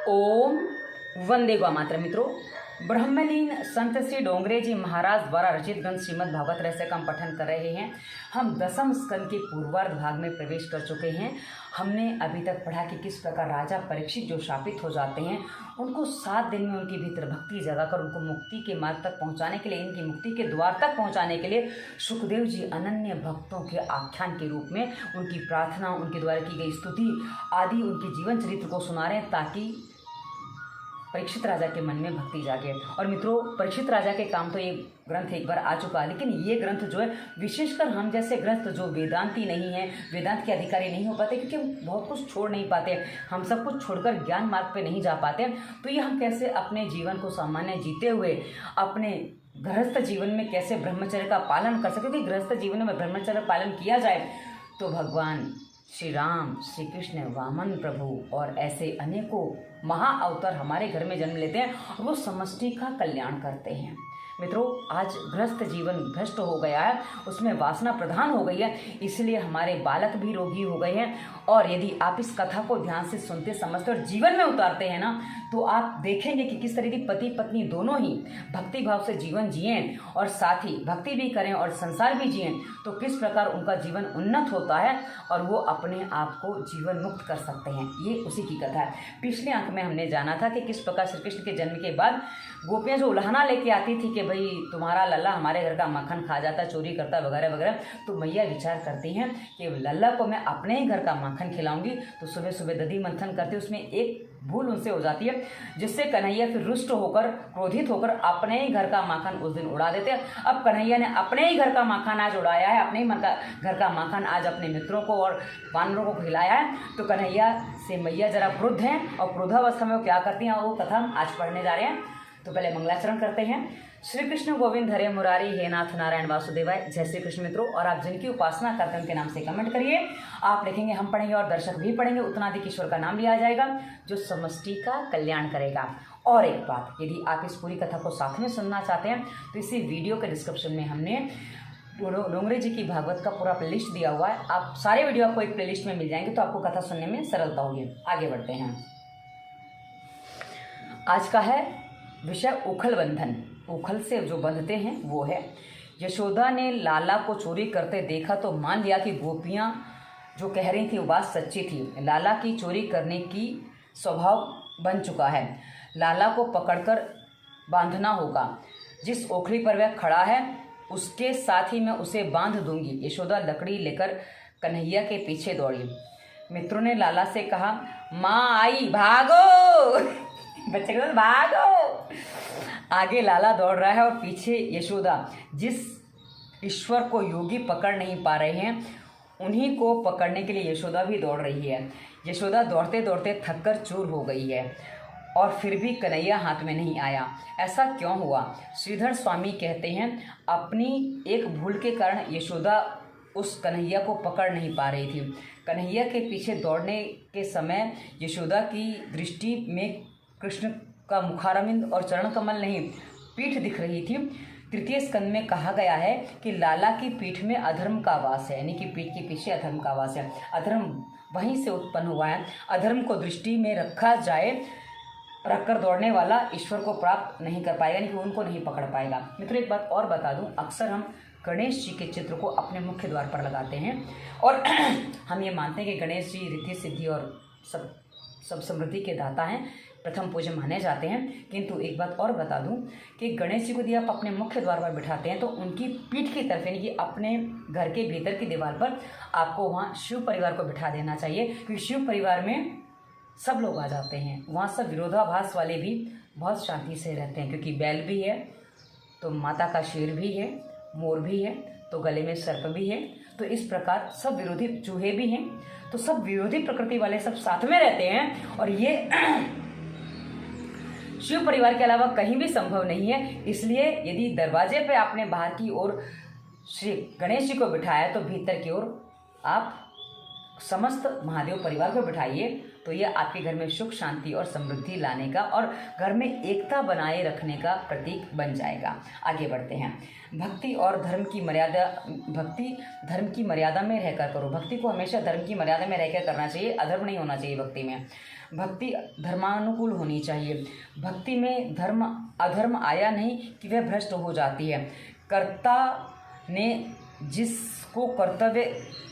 ओम वंदे गौ मातरम। मित्रों, ब्रह्मलीन संत श्री डोंगरे जी महाराज द्वारा रचित ग्रंथ श्रीमद् भागवत रहस्य का हम पठन कर रहे हैं। हम दसम स्कंद के पूर्वार्ध भाग में प्रवेश कर चुके हैं। हमने अभी तक पढ़ा कि किस प्रकार राजा परीक्षित जो शापित हो जाते हैं उनको 7 दिन में उनके भीतर भक्ति जगाकर उनको मुक्ति के मार्ग तक पहुंचाने के लिए, इनकी मुक्ति के द्वार तक पहुंचाने के लिए सुखदेव जी अनन्य भक्तों के आख्यान के रूप में उनकी प्रार्थना, उनके द्वारा की गई स्तुति आदि उनके जीवन चरित्र को सुना रहे हैं ताकि परीक्षित राजा के मन में भक्ति जागे। और मित्रों, परीक्षित राजा के काम तो ये ग्रंथ एक बार आ चुका है, लेकिन ये ग्रंथ जो है विशेषकर हम जैसे ग्रंथ जो वेदांती नहीं है, वेदांत के अधिकारी नहीं हो पाते, क्योंकि हम बहुत कुछ छोड़ नहीं पाते, हम सब कुछ छोड़कर ज्ञान मार्ग पे नहीं जा पाते, तो ये हम कैसे अपने जीवन को सामान्य जीते हुए अपने गृहस्थ जीवन में कैसे ब्रह्मचर्य का पालन कर सके। क्योंकि गृहस्थ जीवन में ब्रह्मचर्य पालन किया जाए तो भगवान श्री राम, श्री कृष्ण, वामन प्रभु और ऐसे अनेकों महाअवतार हमारे घर में जन्म लेते हैं और वो समष्टि का कल्याण करते हैं। मित्रों, आज गृहस्थ जीवन भ्रष्ट हो गया है, उसमें वासना प्रधान हो गई है, इसलिए हमारे बालक भी रोगी हो गए हैं। और यदि आप इस कथा को ध्यान से सुनते, समझते और जीवन में उतारते हैं ना, तो आप देखेंगे कि किस तरह की पति पत्नी दोनों ही भक्ति भाव से जीवन जिएं और साथ ही भक्ति भी करें और संसार भी जिएं, तो किस प्रकार उनका जीवन उन्नत होता है और वो अपने आप को जीवन मुक्त कर सकते हैं। ये उसी की कथा है। पिछले अंक में हमने जाना था कि किस प्रकार श्री कृष्ण के जन्म के बाद गोपियाँ जो उल्हाना लेके आती थी कि भाई तुम्हारा लल्ला हमारे घर का मक्खन खा जाता, चोरी करता वगैरह वगैरह, तो मैया विचार करती हैं कि लल्ला को मैं अपने ही घर का मक्खन खिलाऊंगी। तो सुबह सुबह दधी मंथन करती, उसमें एक भूल उनसे हो जाती है जिससे कन्हैया फिर रुष्ट होकर, क्रोधित होकर अपने ही घर का माखन उस दिन उड़ा देते हैं। अब कन्हैया ने अपने ही घर का माखन आज उड़ाया है, अपने ही घर का माखन आज अपने मित्रों को और वानरों को खिलाया है। तो कन्हैया से मैया जरा क्रुद्ध हैं और क्रोधावस्था में वो क्या करती हैं, वो कथा हम आज पढ़ने जा रहे हैं। तो पहले मंगलाचरण करते हैं। श्री कृष्ण गोविंद हरे मुरारी, हे नाथ नारायण वासुदेवाय। जय श्री कृष्ण। मित्रों, और आप जिनकी उपासना करते हैं उनके नाम से कमेंट करिए। आप लिखेंगे, हम पढ़ेंगे और दर्शक भी पढ़ेंगे, उतना अधिक ईश्वर का नाम लिया जाएगा जो समष्टि का कल्याण करेगा। और एक बात, यदि आप इस पूरी कथा को साथ में सुनना चाहते हैं तो इसी वीडियो के डिस्क्रिप्शन में हमने डोंगरे जी की भागवत का पूरा प्लेलिस्ट दिया हुआ है। आप सारे वीडियो आपको एक प्लेलिस्ट में मिल जाएंगे, तो आपको कथा सुनने में सरलता होगी। आगे बढ़ते हैं। आज का है विषय उखल बंधन। उखल से जो बंधते हैं वो है। यशोदा ने लाला को चोरी करते देखा तो मान लिया कि गोपियां जो कह रही थी वो बात सच्ची थी। लाला की चोरी करने की स्वभाव बन चुका है। लाला को पकड़कर बांधना होगा। जिस ओखली पर वह खड़ा है उसके साथ ही मैं उसे बांध दूंगी। यशोदा लकड़ी लेकर कन्हैया के पीछे दौड़ी। मित्रों ने लाला से कहा, माँ आई, भागो। बच्चे को भागो। आगे लाला दौड़ रहा है और पीछे यशोदा। जिस ईश्वर को योगी पकड़ नहीं पा रहे हैं उन्हीं को पकड़ने के लिए यशोदा भी दौड़ रही है। यशोदा दौड़ते दौड़ते थककर चूर हो गई है और फिर भी कन्हैया हाथ में नहीं आया। ऐसा क्यों हुआ? श्रीधर स्वामी कहते हैं, अपनी एक भूल के कारण यशोदा उस कन्हैया को पकड़ नहीं पा रही थी। कन्हैया के पीछे दौड़ने के समय यशोदा की दृष्टि में कृष्ण का मुखारविंद और चरण कमल नहीं, पीठ दिख रही थी। तृतीय स्कंद में कहा गया है कि लाला की पीठ में अधर्म का वास है, यानी कि पीठ के पीछे अधर्म का वास है। अधर्म वहीं से उत्पन्न हुआ है। अधर्म को दृष्टि में रखा जाए, रखकर दौड़ने वाला ईश्वर को प्राप्त नहीं कर पाएगा, यानी कि उनको नहीं पकड़ पाएगा। मित्रों, एक बात और बता दूं, अक्सर हम गणेश जी के चित्र को अपने मुख्य द्वार पर लगाते हैं और हम ये मानते हैं कि गणेश जी रिद्धि सिद्धि और सब समृद्धि के दाता हैं, प्रथम पूज्य माने जाते हैं। किंतु एक बात और बता दूं कि गणेश जी को यदि आप अपने मुख्य द्वार पर बिठाते हैं तो उनकी पीठ की तरफ, यानी कि अपने घर के भीतर की दीवार पर आपको वहाँ शिव परिवार को बिठा देना चाहिए, क्योंकि शिव परिवार में सब लोग आ जाते हैं। वहाँ सब विरोधाभास वाले भी बहुत शांति से रहते हैं, क्योंकि बैल भी है तो माता का शेर भी है, मोर भी है तो गले में सर्प भी है। तो इस प्रकार सब विरोधी चूहे भी हैं, तो सब विरोधी प्रकृति वाले सब साथ में रहते हैं। और ये शिव परिवार के अलावा कहीं भी संभव नहीं है। इसलिए यदि दरवाजे पे आपने बाहर की ओर श्री गणेश जी को बिठाया तो भीतर की ओर आप समस्त महादेव परिवार को बिठाइए, तो यह आपके घर में सुख, शांति और समृद्धि लाने का और घर में एकता बनाए रखने का प्रतीक बन जाएगा। आगे बढ़ते हैं। भक्ति और धर्म की मर्यादा, भक्ति धर्म की मर्यादा में रहकर करो। भक्ति को हमेशा धर्म की मर्यादा में रहकर करना चाहिए, अधर्म नहीं होना चाहिए भक्ति में। भक्ति धर्मानुकूल होनी चाहिए। भक्ति में धर्म अधर्म आया नहीं कि वह भ्रष्ट हो जाती है। कर्ता ने जिसको कर्तव्य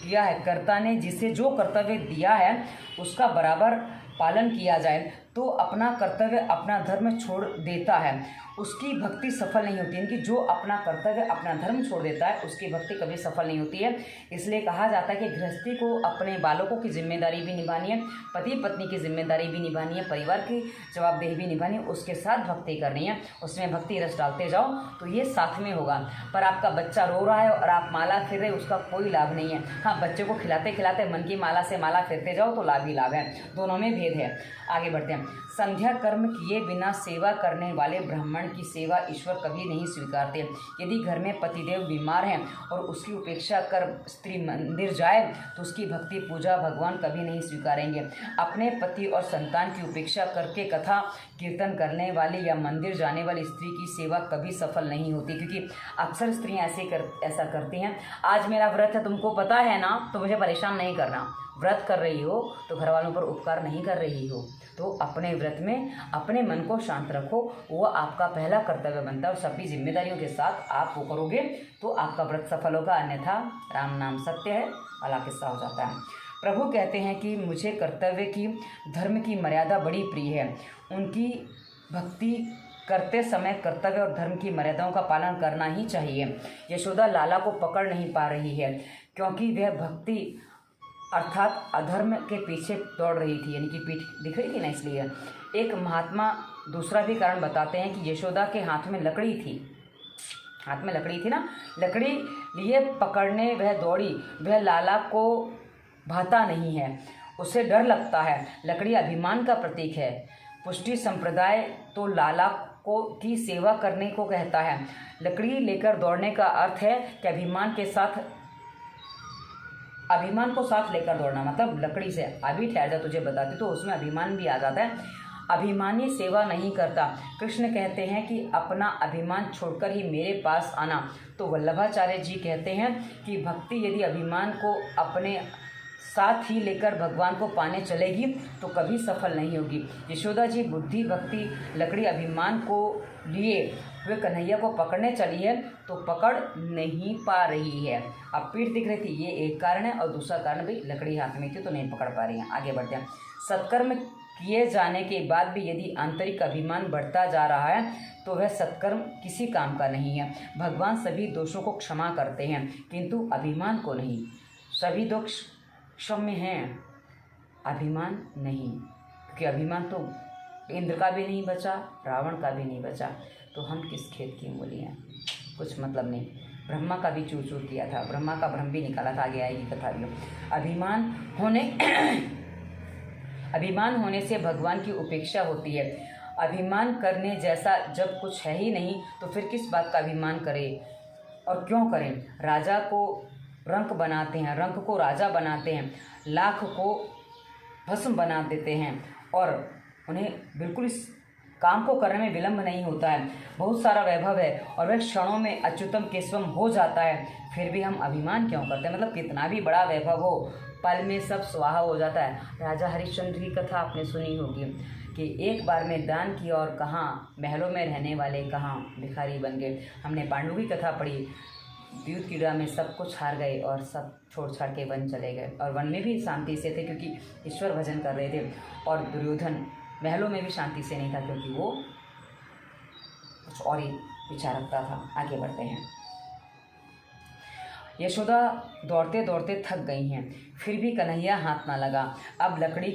किया है, कर्ता ने जिसे जो कर्तव्य दिया है उसका बराबर पालन किया जाए तो अपना कर्तव्य अपना धर्म छोड़ देता है, उसकी भक्ति सफल नहीं होती। इनकी जो अपना कर्तव्य अपना धर्म छोड़ देता है उसकी भक्ति कभी सफल नहीं होती है। इसलिए कहा जाता है कि गृहस्थी को अपने बालकों की जिम्मेदारी भी निभानी है, पति पत्नी की जिम्मेदारी भी निभानी है, परिवार की जवाबदेही भी निभानी है, उसके साथ भक्ति करनी है, उसमें भक्ति रस डालते जाओ तो ये साथ में होगा। पर आपका बच्चा रो रहा है और आप माला फिर रहे, उसका कोई लाभ नहीं है। हाँ, बच्चे को खिलाते खिलाते मन की माला से माला फिरते जाओ तो लाभ ही लाभ है, दोनों में भेद है। आगे बढ़ते हैं। संध्या कर्म किए बिना सेवा करने वाले ब्राह्मण की सेवा ईश्वर कभी नहीं स्वीकारते। यदि घर में पतिदेव बीमार हैं और उसकी उपेक्षा कर स्त्री मंदिर जाए तो उसकी भक्ति पूजा भगवान कभी नहीं स्वीकारेंगे। अपने पति और संतान की उपेक्षा करके कथा कीर्तन करने वाली या मंदिर जाने वाली स्त्री की सेवा कभी सफल नहीं होती, क्योंकि अक्सर स्त्रियाँ ऐसा करती हैं। आज मेरा व्रत है, तुमको पता है ना, तो मुझे परेशान नहीं करना। व्रत कर रही हो तो घर वालों पर उपकार नहीं कर रही हो, तो अपने व्रत में अपने मन को शांत रखो, वो आपका पहला कर्तव्य बनता है और सभी जिम्मेदारियों के साथ आप वो करोगे तो आपका व्रत सफल होगा, अन्यथा राम नाम सत्य है वाला किस्सा हो जाता है। प्रभु कहते हैं कि मुझे कर्तव्य की धर्म की मर्यादा बड़ी प्रिय है। उनकी भक्ति करते समय कर्तव्य और धर्म की मर्यादाओं का पालन करना ही चाहिए। यशोदा लाला को पकड़ नहीं पा रही है क्योंकि वह भक्ति अर्थात अधर्म के पीछे दौड़ रही थी, यानी कि पीठ दिख रही थी ना, इसलिए। एक महात्मा दूसरा भी कारण बताते हैं कि यशोदा के हाथ में लकड़ी थी, हाथ में लकड़ी थी ना, लकड़ी लिए पकड़ने वह दौड़ी। वह लाला को भाता नहीं है, उसे डर लगता है। लकड़ी अभिमान का प्रतीक है। पुष्टि संप्रदाय तो लाला को की सेवा करने को कहता है। लकड़ी लेकर दौड़ने का अर्थ है कि अभिमान को साथ लेकर दौड़ना, मतलब लकड़ी से अभी ठहर जा तुझे बताती, तो उसमें अभिमान भी आ जाता है। अभिमानी सेवा नहीं करता। कृष्ण कहते हैं कि अपना अभिमान छोड़कर ही मेरे पास आना। तो वल्लभाचार्य जी कहते हैं कि भक्ति यदि अभिमान को अपने साथ ही लेकर भगवान को पाने चलेगी तो कभी सफल नहीं होगी। यशोदा जी बुद्धि भक्ति लकड़ी अभिमान को लिए वे कन्हैया को पकड़ने चली है तो पकड़ नहीं पा रही है। अब पीठ दिख रही थी, ये एक कारण है, और दूसरा कारण भी लकड़ी हाथ में थी तो नहीं पकड़ पा रही है। आगे बढ़ते हैं। सत्कर्म किए जाने के बाद भी यदि आंतरिक अभिमान बढ़ता जा रहा है तो वह सत्कर्म किसी काम का नहीं है। भगवान सभी दोषों को क्षमा करते हैं किंतु अभिमान को नहीं। सभी दोष क्षम्य हैं, अभिमान नहीं, क्योंकि अभिमान तो इंद्र का भी नहीं बचा, रावण का भी नहीं बचा, तो हम किस खेत की मूली हैं, कुछ मतलब नहीं। ब्रह्मा का भी चूर चूर किया था, ब्रह्मा का भ्रम भी निकाला था, आगे आएगी कथा भी। अभिमान होने से भगवान की उपेक्षा होती है। अभिमान करने जैसा जब कुछ है ही नहीं तो फिर किस बात का अभिमान करें और क्यों करें। राजा को रंक बनाते हैं, रंक को राजा बनाते हैं, लाख को भस्म बना देते हैं और उन्हें बिल्कुल इस काम को करने में विलंब नहीं होता है। बहुत सारा वैभव है और वह क्षणों में अच्युतम केशवम हो जाता है, फिर भी हम अभिमान क्यों करते हैं। मतलब कितना भी बड़ा वैभव हो, पल में सब स्वाहा हो जाता है। राजा हरिश्चंद्र की कथा आपने सुनी होगी कि एक बार में दान किया और कहाँ महलों में रहने वाले कहाँ भिखारी बन गए। हमने पांडु की कथा पढ़ी, द्यूत क्रीड़ा में सब कुछ हार गए और सब छोड़ छाड़ के वन चले गए, और वन में भी शांति से थे क्योंकि ईश्वर भजन कर रहे थे। और दुर्योधन महलों में भी शांति से नहीं था क्योंकि वो कुछ और ही विचार रखता था। आगे बढ़ते हैं। यशोदा दौड़ते दौड़ते थक गई हैं, फिर भी कन्हैया हाथ ना लगा। अब लकड़ी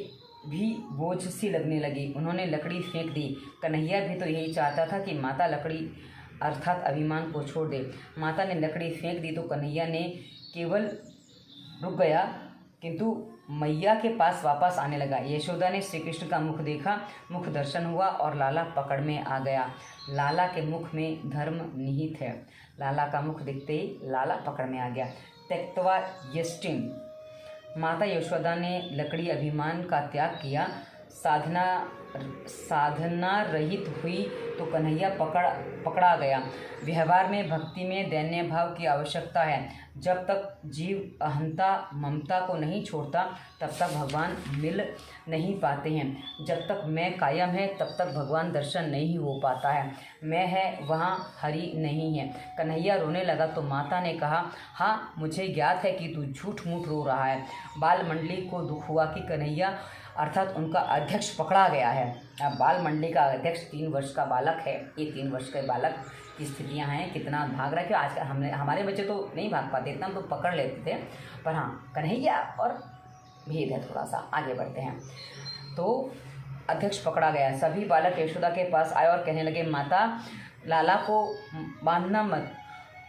भी बोझ सी लगने लगी, उन्होंने लकड़ी फेंक दी। कन्हैया भी तो यही चाहता था कि माता लकड़ी अर्थात अभिमान को छोड़ दे। माता ने लकड़ी फेंक दी तो कन्हैया ने केवल रुक गया, किंतु मैया के पास वापस आने लगा। यशोदा ने श्री कृष्ण का मुख देखा, मुख दर्शन हुआ और लाला पकड़ में आ गया। लाला के मुख में धर्म निहित है। लाला का मुख दिखते ही लाला पकड़ में आ गया। त्यक्त्वा यष्टिम, माता यशोदा ने लकड़ी अभिमान का त्याग किया। साधना साधना रहित हुई तो कन्हैया पकड़ा गया। व्यवहार में भक्ति में दैन्य भाव की आवश्यकता है। जब तक जीव अहंता ममता को नहीं छोड़ता तब तक भगवान मिल नहीं पाते हैं। जब तक मैं कायम है तब तक भगवान दर्शन नहीं हो पाता है। मैं है वहाँ हरि नहीं है। कन्हैया रोने लगा तो माता ने कहा, हाँ मुझे ज्ञात है कि तू झूठ मूठ रो रहा है। बाल मंडली को दुख हुआ कि कन्हैया अर्थात उनका अध्यक्ष पकड़ा गया है। अब बाल मंडली का अध्यक्ष 3 वर्ष का बालक है। ये 3 वर्ष के बालक की स्थितियाँ हैं, कितना भाग रहा है। कि आजकल हमारे बच्चे तो नहीं भाग पाते, इतना हम तो पकड़ लेते थे, पर हाँ कन्हैया और भेद है। थोड़ा सा आगे बढ़ते हैं। तो अध्यक्ष पकड़ा गया। सभी बालक यशोदा के पास आए और कहने लगे, माता लाला को बांधना मत,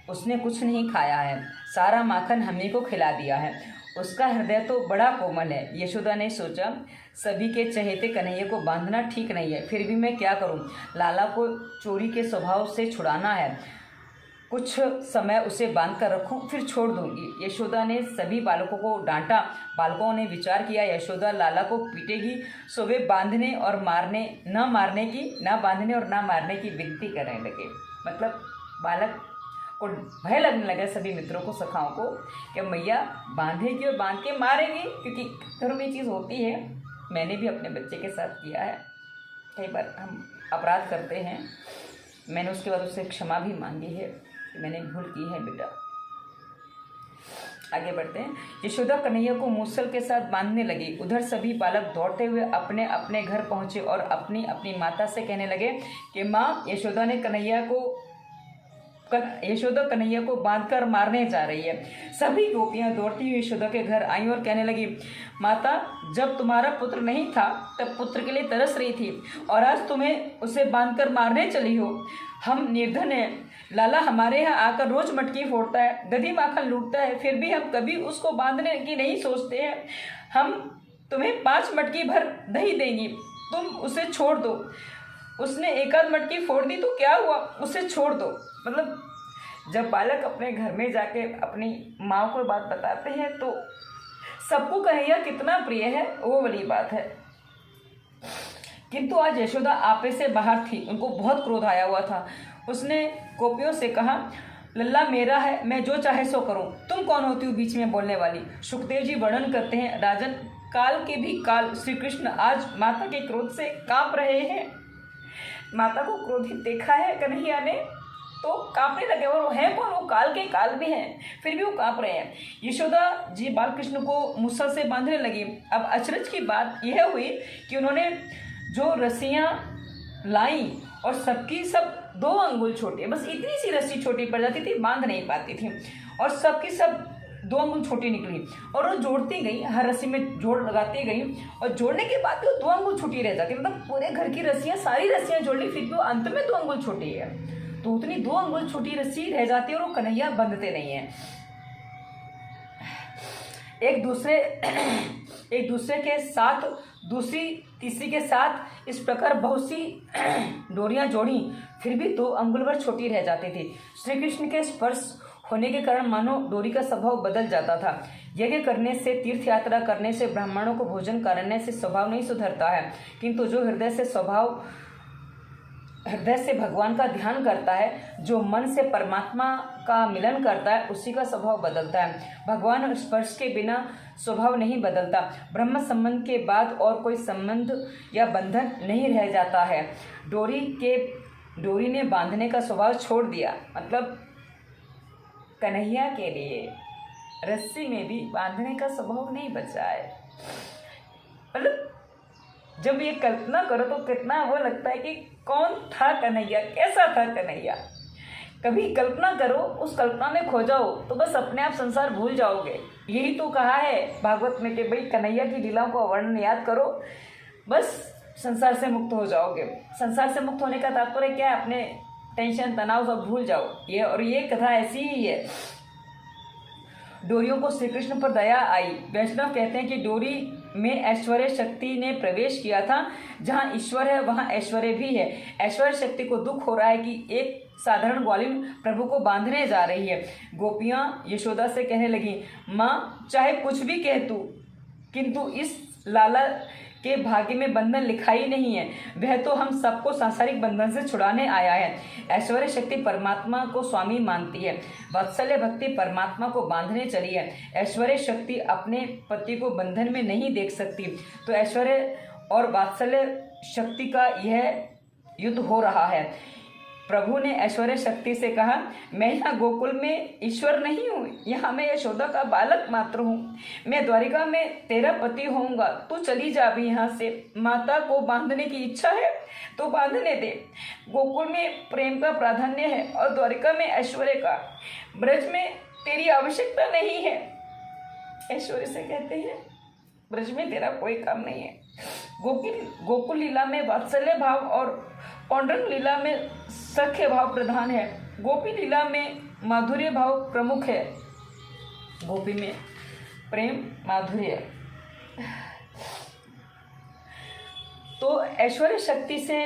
उसने कुछ नहीं खाया है, सारा माखन हमने को खिला दिया है, उसका हृदय तो बड़ा कोमल है। यशोदा ने सोचा, सभी के चहेते कन्हैया को बांधना ठीक नहीं है, फिर भी मैं क्या करूं? लाला को चोरी के स्वभाव से छुड़ाना है, कुछ समय उसे बांध कर रखूं फिर छोड़ दूंगी। यशोदा ने सभी बालकों को डांटा। बालकों ने विचार किया, यशोदा लाला को पीटेगी, सो वे बांधने और न बांधने और न मारने की विनती करने लगे। मतलब बालक को भय लगने लगा, सभी मित्रों को, सखाओं को, कि मैया बांधेगी और बांध के मारेगी। क्योंकि घर में चीज़ होती है, मैंने भी अपने बच्चे के साथ किया है। कई बार हम अपराध करते हैं, मैंने उसके बाद उससे क्षमा भी मांगी है, मैंने भूल की है बेटा। आगे बढ़ते हैं। यशोदा कन्हैया को मूसल के साथ बांधने लगी। उधर सभी बालक दौड़ते हुए अपने अपने घर पहुंचे और अपनी अपनी माता से कहने लगे कि माँ, यशोदा कन्हैया को बांधकर मारने जा रही है। सभी गोपियां दौड़ती हुई यशोदा के घर आईं और कहने लगी, माता, जब तुम्हारा पुत्र नहीं था तब पुत्र के लिए तरस रही थी और आज तुम्हें उसे बांधकर मारने चली हो। हम निर्धन हैं, लाला हमारे यहाँ आकर रोज मटकी फोड़ता है, दधी माखन लूटता है, फिर भी हम कभी उसको बांधने की नहीं सोचते हैं। हम तुम्हें 5 मटकी भर दही देंगी, तुम उसे छोड़ दो। उसने 1 मटकी फोड़ दी तो क्या हुआ, उसे छोड़ दो। मतलब जब बालक अपने घर में जाके अपनी माँ को बात बताते हैं तो सबको कन्हैया कितना प्रिय है, वो वाली बात है। किंतु आज यशोदा आपे से बाहर थी, उनको बहुत क्रोध आया हुआ था। उसने गोपियों से कहा, लल्ला मेरा है, मैं जो चाहे सो करूं, तुम कौन होती हो बीच में बोलने वाली। सुखदेव जी वर्णन करते हैं, राजन, काल के भी काल श्री कृष्ण आज माता के क्रोध से कांप रहे हैं। माता को क्रोधित देखा है कन्हैया ने तो कांपने लगे, और वो हैं कौन? वो काल के काल भी हैं, फिर भी वो कांप रहे हैं। यशोदा जी बालकृष्ण को मूसल से बांधने लगी। अब अचरज की बात यह हुई कि उन्होंने जो रस्सियाँ लाई और सबकी सब 2 अंगुल छोटी, बस इतनी सी रस्सी छोटी पड़ जाती थी, बांध नहीं पाती थी, और सबकी सब 2 अंगुल छोटी निकली और वो जोड़ती गई, हर रस्सी में जोड़ लगाती गई, और जोड़ने के बाद भी वो 2 अंगुल छोटी रह जाती। मतलब पूरे घर की रस्सियाँ, सारी रस्सियाँ जोड़ ली, फिर भी वो अंत में 2 अंगुल छोटी है, तो उतनी 2 अंगुल छोटी रस्सी रह जाती है और वो कन्हैया बंधते नहीं है। एक दूसरे के साथ, दूसरी तीसरी के साथ इस प्रकार बहुत सी डोरियां जोड़ी, फिर भी 2 अंगुल भर छोटी रह जाती थी। श्री कृष्ण के स्पर्श होने के कारण मानो डोरी का स्वभाव बदल जाता था। यज्ञ करने से, तीर्थ यात्रा करने से, ब्राह्मणों को भोजन कराने से स्वभाव नहीं सुधरता है, किंतु जो हृदय से भगवान का ध्यान करता है, जो मन से परमात्मा का मिलन करता है, उसी का स्वभाव बदलता है। भगवान स्पर्श के बिना स्वभाव नहीं बदलता। ब्रह्म संबंध के बाद और कोई संबंध या बंधन नहीं रह जाता है। डोरी ने बांधने का स्वभाव छोड़ दिया। मतलब कन्हैया के लिए रस्सी में भी बांधने का स्वभाव नहीं बचा है। मतलब जब ये कल्पना करो तो कितना वो लगता है कि कौन था कन्हैया, कैसा था कन्हैया। कभी कल्पना करो, उस कल्पना में खो जाओ तो बस अपने आप संसार भूल जाओगे। यही तो कहा है भागवत में कि भाई कन्हैया की लीलाओं को वर्णन याद करो, बस संसार से मुक्त हो जाओगे। संसार से मुक्त होने का तात्पर्य क्या है? अपने टेंशन तनाव सब भूल जाओ। ये कथा ऐसी ही है। डोरियों को श्री कृष्ण पर दया आई। वैष्णव कहते हैं कि डोरी में ऐश्वर्य शक्ति ने प्रवेश किया था। जहाँ ईश्वर है वहाँ ऐश्वर्य भी है। ऐश्वर्य शक्ति को दुख हो रहा है कि एक साधारण ग्वालिन प्रभु को बांधने जा रही है। गोपियाँ यशोदा से कहने लगी, माँ चाहे कुछ भी कह तू, किंतु इस लाला के भाग्य में बंधन लिखा ही नहीं है। वह तो हम सबको सांसारिक बंधन से छुड़ाने आया है। ऐश्वर्य शक्ति परमात्मा को स्वामी मानती है, वात्सल्य भक्ति परमात्मा को बांधने चली है। ऐश्वर्य शक्ति अपने पति को बंधन में नहीं देख सकती, तो ऐश्वर्य और वात्सल्य शक्ति का यह युद्ध हो रहा है। प्रभु ने ऐश्वर्य शक्ति से कहा, मैं यहाँ गोकुल में ईश्वर नहीं हूँ, यहाँ मैं यशोदा का बालक मात्र हूँ। मैं द्वारिका में तेरा पति होऊंगा, तू चली जा भी यहाँ से। माता को बांधने की इच्छा है तो बांधने दे। गोकुल में प्रेम का प्राधान्य है और द्वारिका में ऐश्वर्य का। ब्रज में तेरी आवश्यकता नहीं है। ऐश्वर्य से कहते हैं, ब्रज में तेरा कोई काम नहीं है। गोकुल लीला में वात्सल्य भाव और पौंड्रक लीला में सख्य भाव प्रधान है। गोपी लीला में माधुर्य भाव प्रमुख है। गोपी में प्रेम माधुर्य। तो ऐश्वर्य शक्ति से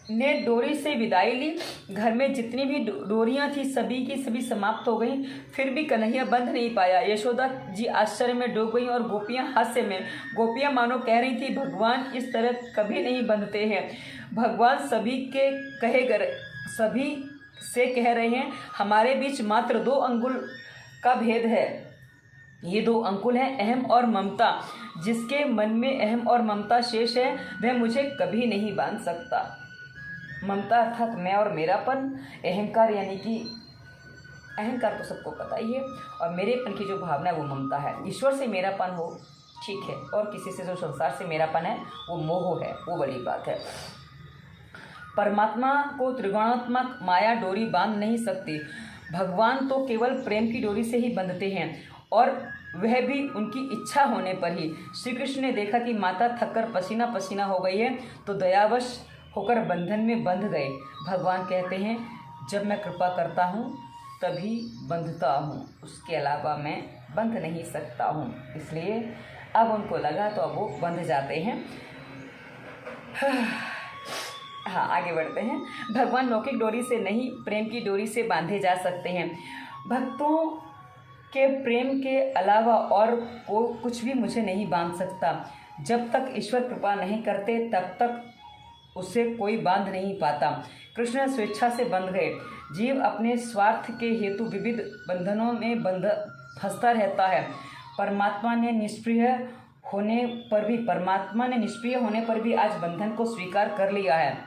ने डोरी से विदाई ली। घर में जितनी भी डोरियां थी सभी की सभी समाप्त हो गईं। फिर भी कन्हैया बंध नहीं पाया। यशोदा जी आश्चर्य में डूब गईं और गोपियां हास्य में। गोपियां मानो कह रही थी, भगवान इस तरह कभी नहीं बंधते हैं। भगवान सभी से कह रहे हैं, हमारे बीच मात्र 2 अंगुल का भेद है। ये 2 अंकुल हैं, अहम और ममता। जिसके मन में अहम और ममता शेष है वह मुझे कभी नहीं बांध सकता। ममता अर्थात मैं और मेरापन, अहंकार यानी कि अहंकार तो सबको पता ही है, और मेरेपन की जो भावना है वो ममता है। ईश्वर से मेरापन हो ठीक है, और किसी से जो संसार से मेरापन है वो मोह है, वो बड़ी बात है। परमात्मा को त्रिगुणात्मक माया डोरी बांध नहीं सकती। भगवान तो केवल प्रेम की डोरी से ही बंधते हैं, और वह भी उनकी इच्छा होने पर ही। श्री कृष्ण ने देखा कि माता थककर पसीना पसीना हो गई है, तो दयावश होकर बंधन में बंध गए। भगवान कहते हैं, जब मैं कृपा करता हूँ तभी बंधता हूँ, उसके अलावा मैं बंध नहीं सकता हूँ। इसलिए अब उनको लगा तो अब वो बंध जाते हैं। हाँ, आगे बढ़ते हैं। भगवान लौकिक डोरी से नहीं, प्रेम की डोरी से बांधे जा सकते हैं। भक्तों के प्रेम के अलावा और कुछ भी मुझे नहीं बांध सकता। जब तक ईश्वर कृपा नहीं करते तब तक उसे कोई बांध नहीं पाता। कृष्ण स्वेच्छा से बंध गए। जीव अपने स्वार्थ के हेतु विविध बंधनों में फंसता रहता है। परमात्मा ने निष्क्रिय होने पर भी आज बंधन को स्वीकार कर लिया है।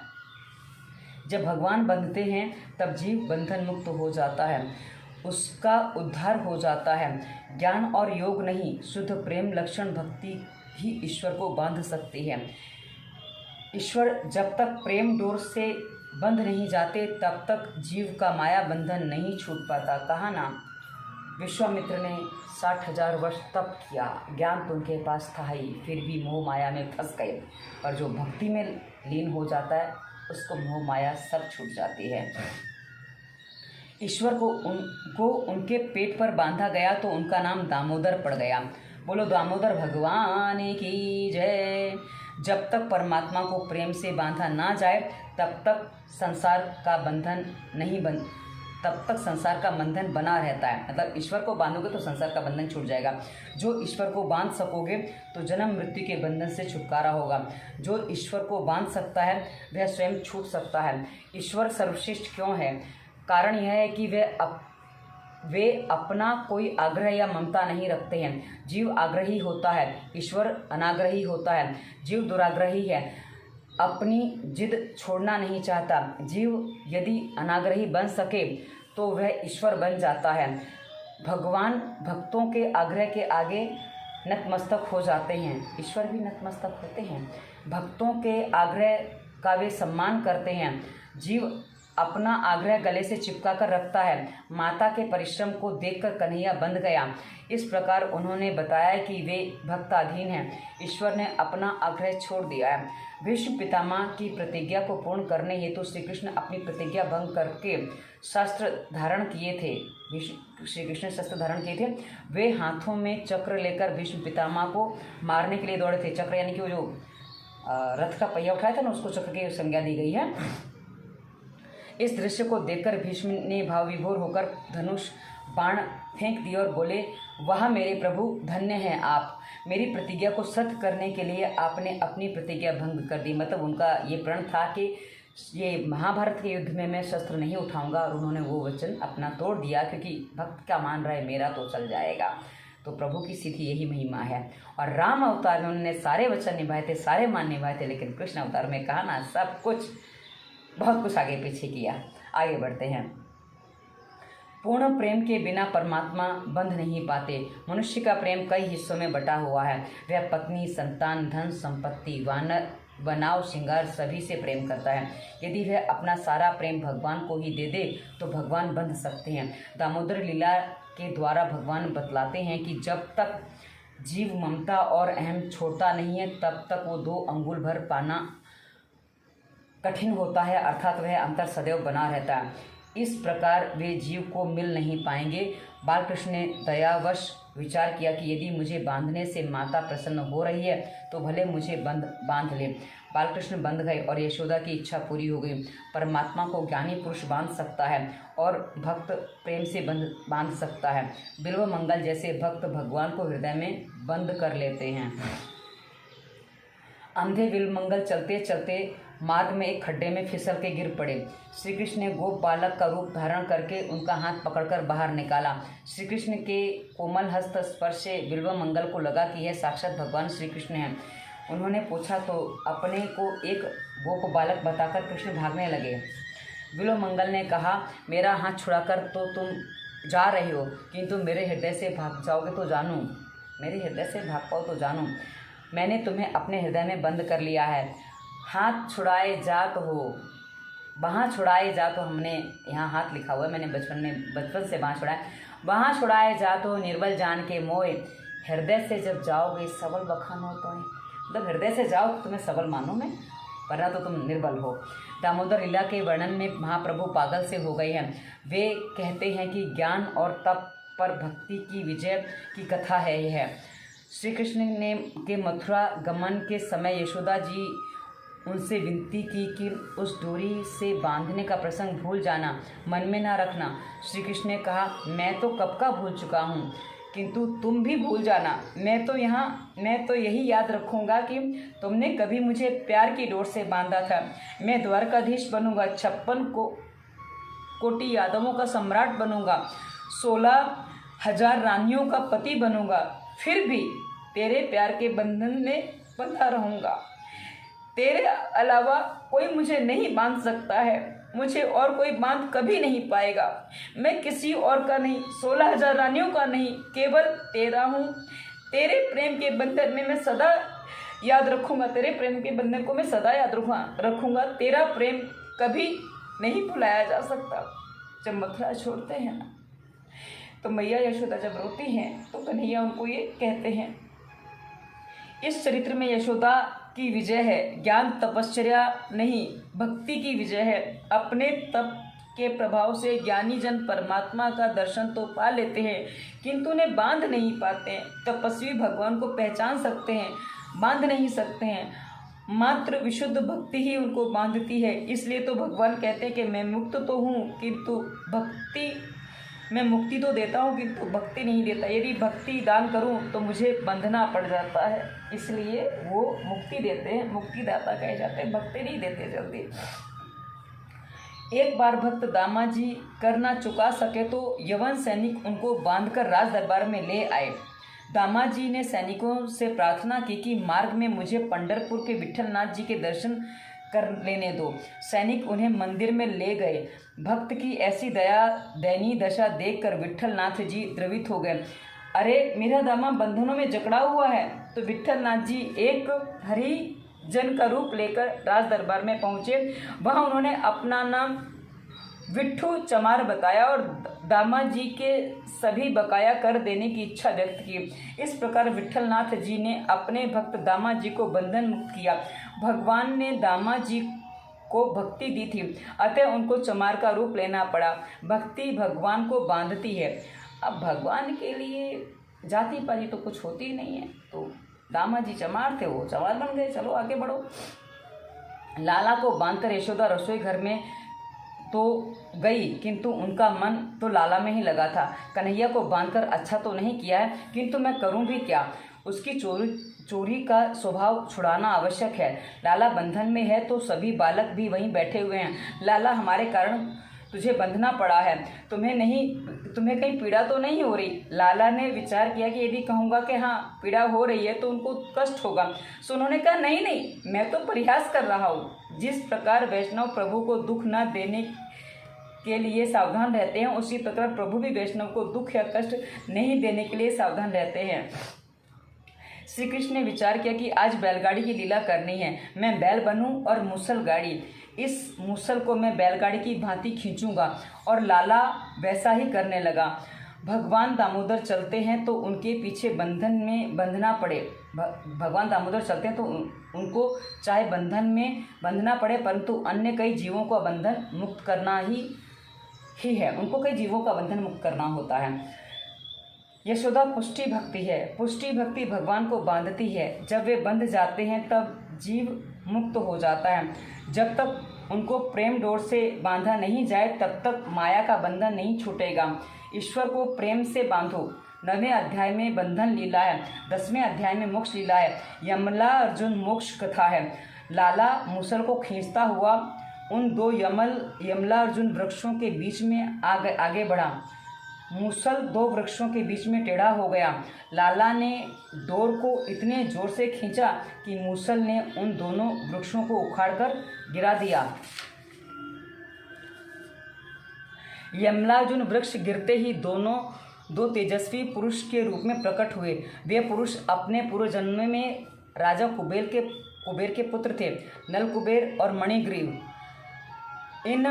जब भगवान बंधते हैं तब जीव बंधन मुक्त हो जाता है, उसका उद्धार हो जाता है। ज्ञान और योग नहीं, शुद्ध प्रेम लक्षण भक्ति ही ईश्वर को बांध सकती है। ईश्वर जब तक प्रेम डोर से बंध नहीं जाते तब तक जीव का माया बंधन नहीं छूट पाता। कहा ना, विश्वामित्र ने 60,000 वर्ष तप किया, ज्ञान तो उनके पास था ही, फिर भी मोह माया में फंस गए। और जो भक्ति में लीन हो जाता है उसको मोह माया सब छूट जाती है। ईश्वर को उनके पेट पर बांधा गया तो उनका नाम दामोदर पड़ गया। बोलो दामोदर भगवान की जय। जब तक परमात्मा को प्रेम से बांधा ना जाए तब तक संसार का बंधन बना रहता है। मतलब ईश्वर को बांधोगे तो संसार का बंधन छूट जाएगा। जो ईश्वर को बांध सकोगे तो जन्म मृत्यु के बंधन से छुटकारा होगा। जो ईश्वर को बांध सकता है वह स्वयं छूट सकता है। ईश्वर सर्वश्रेष्ठ क्यों है? कारण यह है कि वे अपना कोई आग्रह या ममता नहीं रखते हैं। जीव आग्रही होता है, ईश्वर अनाग्रही होता है। जीव दुराग्रही है, अपनी जिद छोड़ना नहीं चाहता। जीव यदि अनाग्रही बन सके तो वह ईश्वर बन जाता है। भगवान भक्तों के आग्रह के आगे नतमस्तक हो जाते हैं, ईश्वर भी नतमस्तक होते हैं। भक्तों के आग्रह का वे सम्मान करते हैं। जीव अपना आग्रह गले से चिपका कर रखता है। माता के परिश्रम को देखकर कन्हैया बंध गया। इस प्रकार उन्होंने बताया कि वे भक्ताधीन हैं। ईश्वर ने अपना आग्रह छोड़ दिया है। भीष्म पितामह की प्रतिज्ञा को पूर्ण करने हेतु श्री कृष्ण अपनी प्रतिज्ञा भंग करके शस्त्र धारण किए थे। श्री कृष्ण शस्त्र धारण किए थे। वे हाथों में चक्र लेकर भीष्म पितामह को मारने के लिए दौड़े थे। चक्र यानी कि वो जो रथ का पहिया उठाया था ना, उसको चक्र की संज्ञा दी गई है। इस दृश्य को देखकर भीष्म ने भाव विभोर होकर धनुष बाण फेंक दिए और बोले, वाह मेरे प्रभु, धन्य हैं आप। मेरी प्रतिज्ञा को सत्य करने के लिए आपने अपनी प्रतिज्ञा भंग कर दी। मतलब उनका ये प्रण था कि ये महाभारत के युद्ध में मैं शस्त्र नहीं उठाऊंगा, और उन्होंने वो वचन अपना तोड़ दिया, क्योंकि भक्त क्या मान रहा है, मेरा तो चल जाएगा। तो प्रभु की सीधी यही महिमा है। और राम अवतार में उन्होंने सारे वचन निभाए थे, सारे मान निभाए थे, लेकिन कृष्ण अवतार में कहा ना, सब कुछ बहुत कुछ आगे पीछे किया। आगे बढ़ते हैं। पूर्ण प्रेम के बिना परमात्मा बंध नहीं पाते। मनुष्य का प्रेम कई हिस्सों में बटा हुआ है। वह पत्नी, संतान, धन संपत्ति, वानर, बनाव, श्रृंगार सभी से प्रेम करता है। यदि वह अपना सारा प्रेम भगवान को ही दे दे तो भगवान बंध सकते हैं। दामोदर लीला के द्वारा भगवान बतलाते हैं कि जब तक जीव ममता और अहम छोड़ता नहीं है, तब तक वो 2 अंगुल भर पाना कठिन होता है, अर्थात वह अंतर सदैव बना रहता है। इस प्रकार वे जीव को मिल नहीं पाएंगे। बालकृष्ण ने दयावश विचार किया कि यदि मुझे बांधने से माता प्रसन्न हो रही है तो भले मुझे बांध ले। बालकृष्ण बंध गए और यशोदा की इच्छा पूरी हो गई। परमात्मा को ज्ञानी पुरुष बांध सकता है और भक्त प्रेम से बांध सकता है। बिल्व मंगल जैसे भक्त भगवान को हृदय में बंद कर लेते हैं। अंधे बिल्व मंगल चलते चलते मार्ग में एक खड्डे में फिसल के गिर पड़े। श्री कृष्ण ने गोप बालक का रूप धारण करके उनका हाथ पकड़कर बाहर निकाला। श्री कृष्ण के कोमल हस्त स्पर्श से बिल्व मंगल को लगा कि यह साक्षात भगवान श्री कृष्ण हैं। उन्होंने पूछा तो अपने को एक गोप बालक बताकर कृष्ण भागने लगे। बिल्व मंगल ने कहा, मेरा हाथ छुड़ाकर तो तुम जा रहे हो, किंतु मेरे हृदय से भाग जाओगे तो जानूं, मेरे हृदय से भाग पाओ तो जानूं। मैंने तुम्हें अपने हृदय में बंद कर लिया है। हाथ छुड़ाए जात हो, वहाँ छुड़ाए जात हो, हमने यहाँ हाथ लिखा हुआ है, मैंने बचपन से वहाँ छुड़ाए। वहाँ छुड़ाए जात हो निर्बल जान के मोए, हृदय से जब जाओगे सबल बखान हो तो। मतलब हृदय से जाओ तो तुम्हें सबल मानो मैं, वरना तो तुम निर्बल हो। दामोदर लीला के वर्णन में महाप्रभु पागल से हो गए हैं। वे कहते हैं कि ज्ञान और तप पर भक्ति की विजय की कथा है यह। श्री कृष्ण ने के मथुरा गमन के समय यशोदा जी उनसे विनती की कि उस डोरी से बांधने का प्रसंग भूल जाना, मन में ना रखना। श्री कृष्ण ने कहा, मैं तो कब का भूल चुका हूँ, किंतु तुम भी भूल जाना। मैं तो यही याद रखूँगा कि तुमने कभी मुझे प्यार की डोर से बांधा था। मैं द्वारकाधीश बनूंगा, 56 कोटि यादवों का सम्राट बनूंगा, 16,000 रानियों का पति बनूंगा, फिर भी तेरे प्यार के बंधन में बंधा रहूँगा। तेरे अलावा कोई मुझे नहीं बांध सकता है, मुझे और कोई बांध कभी नहीं पाएगा। मैं किसी और का नहीं, 16,000 रानियों का नहीं, केवल तेरा हूँ। तेरे प्रेम के बंधन में मैं सदा याद रखूँगा, तेरे प्रेम के बंधन को मैं सदा याद रखूँगा। तेरा प्रेम कभी नहीं भुलाया जा सकता। जब मथुरा छोड़ते हैं ना, तो मैया यशोदा जब रोती हैं तो कन्हैया उनको ये कहते हैं। इस चरित्र में यशोदा की विजय है, ज्ञान तपश्चर्या नहीं भक्ति की विजय है। अपने तप के प्रभाव से ज्ञानी जन परमात्मा का दर्शन तो पा लेते हैं, किंतु उन्हें बांध नहीं पाते हैं। तपस्वी भगवान को पहचान सकते हैं, बांध नहीं सकते हैं। मात्र विशुद्ध भक्ति ही उनको बांधती है। इसलिए तो भगवान कहते हैं कि मैं मुक्त तो हूँ, किंतु मैं मुक्ति तो देता हूँ, किंतु भक्ति नहीं देता। यदि भक्ति दान करूँ तो मुझे बंधना पड़ जाता है, इसलिए वो मुक्ति देते हैं, मुक्तिदाता कहे जाते हैं, भक्ति नहीं देते जल्दी। एक बार भक्त दामाजी कर ना चुका सके तो यवन सैनिक उनको बांधकर राज दरबार में ले आए। दामाजी ने सैनिकों से प्रार्थना की कि मार्ग में मुझे पंढरपुर के विट्ठलनाथ जी के दर्शन कर लेने दो। सैनिक उन्हें मंदिर में ले गए। भक्त की ऐसी दयनीय दशा देखकर विट्ठलनाथ जी द्रवित हो गए। अरे मेरा दामा बंधनों में जकड़ा हुआ है। तो विट्ठलनाथ जी एक हरिजन का रूप लेकर राज दरबार में पहुँचे। वहाँ उन्होंने अपना नाम विट्ठू चमार बताया और दामा जी के सभी बकाया कर देने की इच्छा व्यक्त की। इस प्रकार विट्ठलनाथ जी ने अपने भक्त दामा जी को बंधन मुक्त किया। भगवान ने दामा जी को भक्ति दी थी, अतः उनको चमार का रूप लेना पड़ा। भक्ति भगवान को बांधती है। अब भगवान के लिए जाति पाति तो कुछ होती ही नहीं है, तो दामा जी चमार थे, वो चमार बन गए। चलो आगे बढ़ो। लाला को बांधकर यशोदा रसोई घर में तो गई, किंतु उनका मन तो लाला में ही लगा था। कन्हैया को बांधकर अच्छा तो नहीं किया है, किंतु मैं करूं भी क्या। उसकी चोरी का स्वभाव छुड़ाना आवश्यक है। लाला बंधन में है तो सभी बालक भी वहीं बैठे हुए हैं। लाला, हमारे कारण तुझे बंधना पड़ा है, तुम्हें कहीं पीड़ा तो नहीं हो रही। लाला ने विचार किया कि यदि कहूँगा कि हाँ पीड़ा हो रही है तो उनको कष्ट होगा, सो उन्होंने कहा नहीं, मैं तो प्रयास कर रहा हूँ। जिस प्रकार वैष्णव प्रभु को दुख न देने के लिए सावधान रहते हैं, उसी प्रकार प्रभु भी वैष्णव को दुख या कष्ट नहीं देने के लिए सावधान रहते हैं। श्री कृष्ण ने विचार किया कि आज बैलगाड़ी की लीला करनी है। मैं बैल बनूं और मुसल गाड़ी, इस मुसल को मैं बैलगाड़ी की भांति खींचूंगा। और लाला वैसा ही करने लगा। भगवान दामोदर चलते हैं तो उनके पीछे बंधन में बंधना पड़े। भगवान दामोदर चलते हैं तो उनको चाहे बंधन में बंधना पड़े, परंतु अन्य कई जीवों को बंधन मुक्त करना ही है। उनको कई जीवों का बंधन मुक्त करना होता है। यशोदा पुष्टि भक्ति है। पुष्टि भक्ति भगवान को बांधती है। जब वे बंध जाते हैं तब जीव मुक्त हो जाता है। जब तक उनको प्रेम डोर से बांधा नहीं जाए तब तक माया का बंधन नहीं छूटेगा। ईश्वर को प्रेम से बांधो। 9वें अध्याय में बंधन लीला है, 10वें अध्याय में मोक्ष लीला है। यमला अर्जुन मोक्ष कथा है। लाला मुसल को खींचता हुआ उन दो यमला अर्जुन वृक्षों के बीच में आगे बढ़ा। मूसल दो वृक्षों के बीच में टेढ़ा हो गया। लाला ने डोर को इतने जोर से खींचा कि मूसल ने उन दोनों वृक्षों को उखाड़कर गिरा दिया। यमलार्जुन वृक्ष गिरते ही दो तेजस्वी पुरुष के रूप में प्रकट हुए। वे पुरुष अपने पूर्व जन्म में राजा कुबेर के पुत्र थे, नल कुबेर और मणिग्रीव। इन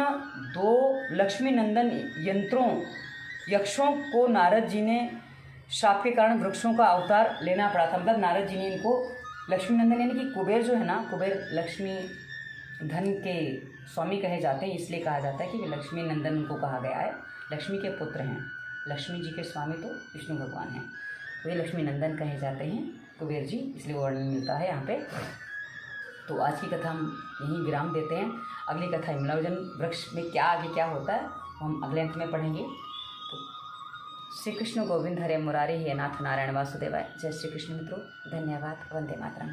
दो लक्ष्मी नंदन यक्षों को नारद जी ने शाप के कारण वृक्षों का अवतार लेना पड़ा था। मतलब नारद जी ने इनको लक्ष्मी नंदन, यानी कि कुबेर जो है ना, कुबेर लक्ष्मी धन के स्वामी कहे जाते हैं, इसलिए कहा जाता है कि वे लक्ष्मी नंदन उनको कहा गया है। लक्ष्मी के पुत्र हैं। लक्ष्मी जी के स्वामी तो विष्णु भगवान हैं, वे लक्ष्मी नंदन कहे जाते हैं कुबेर जी, इसलिए वर्णन मिलता है यहाँ पे। तो आज की कथा हम यहीं विराम देते हैं। अगली कथा यमलार्जुन वृक्ष में क्या आगे क्या होता है हम अगले अंक में पढ़ेंगे। श्री कृष्ण गोविंद हरे मुरारी हे नाथ नारायण वासुदेवाय। जय श्री कृष्ण मित्रों, धन्यवाद। वंदे मातरम।